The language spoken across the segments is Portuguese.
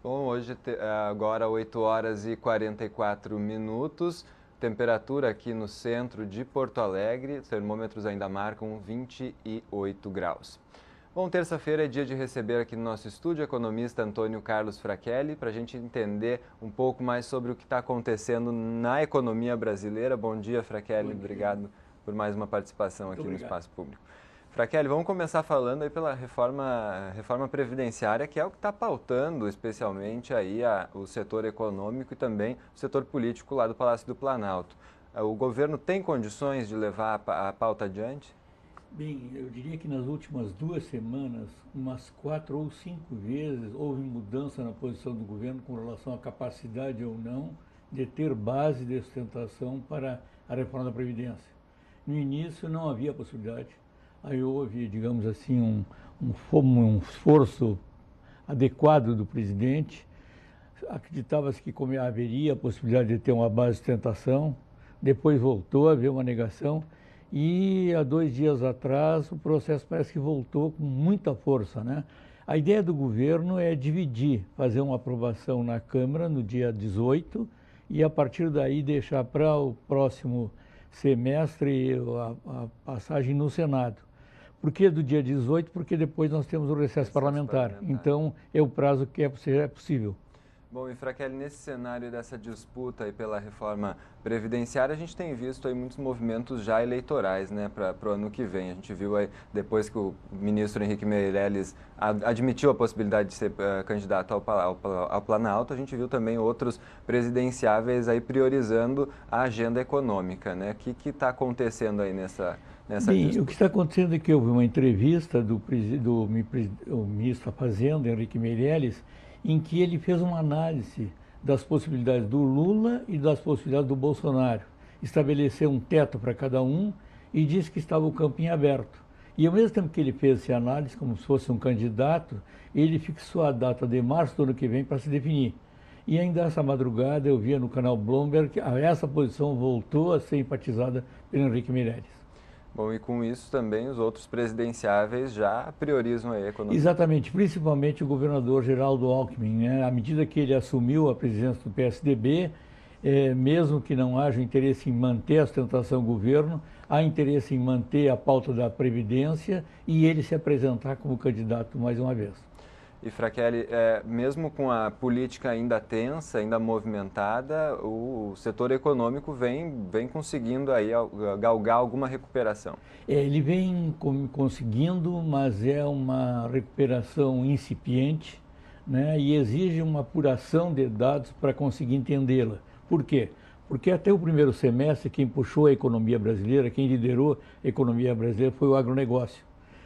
Bom, hoje agora 8 horas e 44 minutos, temperatura aqui no centro de Porto Alegre, os termômetros ainda marcam 28 graus. Bom, terça-feira é dia de receber aqui no nosso estúdio o economista Antônio Carlos Frachelli, para a gente entender um pouco mais sobre o que está acontecendo na economia brasileira. Bom dia, Frachelli, obrigado por mais uma participação aqui no Espaço Público. Frachelli, vamos começar falando aí pela reforma previdenciária, que é o que está pautando especialmente aí o setor econômico e também o setor político lá do Palácio do Planalto. O governo tem condições de levar a pauta adiante? Bem, eu diria que nas últimas 2 semanas, umas 4 ou 5 vezes houve mudança na posição do governo com relação à capacidade ou não de ter base de sustentação para a reforma da Previdência. No início não havia possibilidade. Aí houve, digamos assim, um esforço adequado do presidente. Acreditava-se que haveria a possibilidade de ter uma base de sustentação, depois voltou a haver uma negação e há 2 dias atrás o processo parece que voltou com muita força, né? A ideia do governo é dividir, fazer uma aprovação na Câmara no dia 18 e a partir daí deixar para o próximo semestre a passagem no Senado. Por que do dia 18? Porque depois nós temos o recesso parlamentar. Então, é o prazo que é possível. Bom, e Frachelli, nesse cenário dessa disputa aí pela reforma previdenciária, a gente tem visto aí muitos movimentos já eleitorais, né, para o ano que vem. A gente viu aí, depois que o ministro Henrique Meirelles admitiu a possibilidade de ser candidato ao Planalto, a gente viu também outros presidenciáveis aí priorizando a agenda econômica, né? O que está acontecendo aí nessa Bem, disputa? o que está acontecendo é que houve uma entrevista do ministro da Fazenda, Henrique Meirelles, em que ele fez uma análise das possibilidades do Lula e das possibilidades do Bolsonaro. Estabeleceu um teto para cada um e disse que estava o campo em aberto. E ao mesmo tempo que ele fez essa análise, como se fosse um candidato, ele fixou a data de março do ano que vem para se definir. E ainda essa madrugada eu via no canal Bloomberg que essa posição voltou a ser enfatizada pelo Henrique Meirelles. Bom, e com isso também os outros presidenciáveis já priorizam a economia. Exatamente, principalmente o governador Geraldo Alckmin, né? À medida que ele assumiu a presidência do PSDB, mesmo que não haja interesse em manter a sustentação do governo, há interesse em manter a pauta da Previdência e ele se apresentar como candidato mais uma vez. E Frachelli, mesmo com a política ainda tensa, ainda movimentada, o setor econômico vem conseguindo aí galgar alguma recuperação. Ele vem conseguindo, mas é uma recuperação incipiente, né? E exige uma apuração de dados para conseguir entendê-la. Por quê? Porque até o primeiro semestre quem puxou a economia brasileira, quem liderou a economia brasileira foi o agronegócio.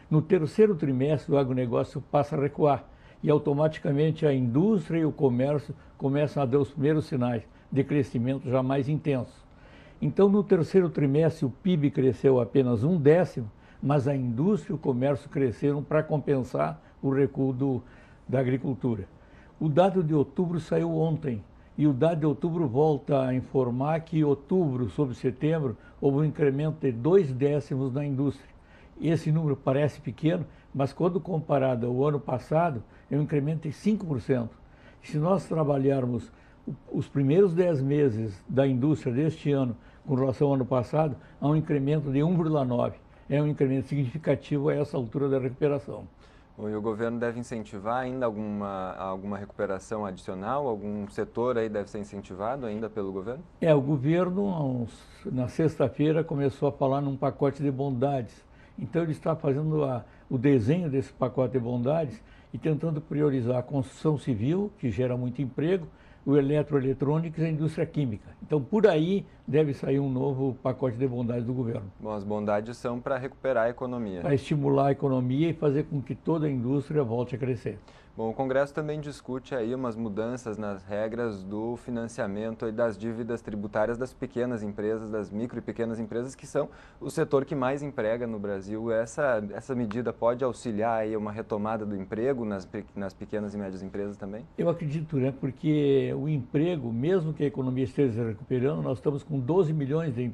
No terceiro trimestre o agronegócio passa a recuar e automaticamente a indústria e o comércio começam a dar os primeiros sinais de crescimento já mais intenso. Então, no terceiro trimestre, o PIB cresceu apenas 1/10, mas a indústria e o comércio cresceram para compensar o recuo da agricultura. O dado de outubro saiu ontem e o dado de outubro volta a informar que em outubro sobre setembro houve um incremento de 2/10 na indústria. Esse número parece pequeno, mas quando comparado ao ano passado, é um incremento de 5%. Se nós trabalharmos os primeiros 10 meses da indústria deste ano com relação ao ano passado, há um incremento de 1,9%. É um incremento significativo a essa altura da recuperação. E o governo deve incentivar ainda alguma recuperação adicional? Algum setor aí deve ser incentivado ainda pelo governo? O governo, na sexta-feira, começou a falar num pacote de bondades. Então, ele está fazendo o desenho desse pacote de bondades e tentando priorizar a construção civil, que gera muito emprego, o eletroeletrônicos e a indústria química. Então, por aí deve sair um novo pacote de bondades do governo. Bom, as bondades são para recuperar a economia. Para estimular a economia e fazer com que toda a indústria volte a crescer. Bom, o Congresso também discute aí umas mudanças nas regras do financiamento e das dívidas tributárias das pequenas empresas, das micro e pequenas empresas, que são o setor que mais emprega no Brasil. Essa medida pode auxiliar aí uma retomada do emprego nas pequenas e médias empresas também? Eu acredito, né? Porque o emprego, mesmo que a economia esteja se recuperando, nós estamos com 12 milhões de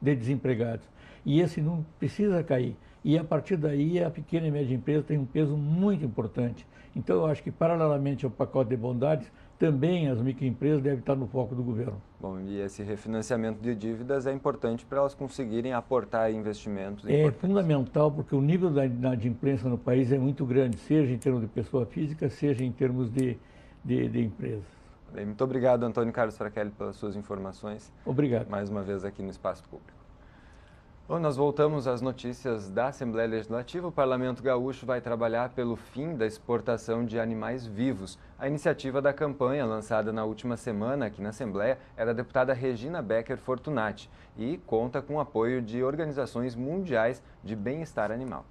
desempregados. E esse número precisa cair. e a partir daí a pequena e média empresa tem um peso muito importante. Então eu acho que paralelamente ao pacote de bondades, também as microempresas devem estar no foco do governo. Bom, e esse refinanciamento de dívidas é importante para elas conseguirem aportar investimentos É importantes. fundamental porque o nível da inadimplência no país é muito grande, seja em termos de pessoa física, seja em termos de empresas. Bem, muito obrigado, Antônio Carlos Frachelli, pelas suas informações. Obrigado. Mais uma vez aqui no Espaço Público. Bom, nós voltamos às notícias da Assembleia Legislativa. O Parlamento Gaúcho vai trabalhar pelo fim da exportação de animais vivos. A iniciativa da campanha, lançada na última semana aqui na Assembleia, é da deputada Regina Becker Fortunati e conta com o apoio de organizações mundiais de bem-estar animal.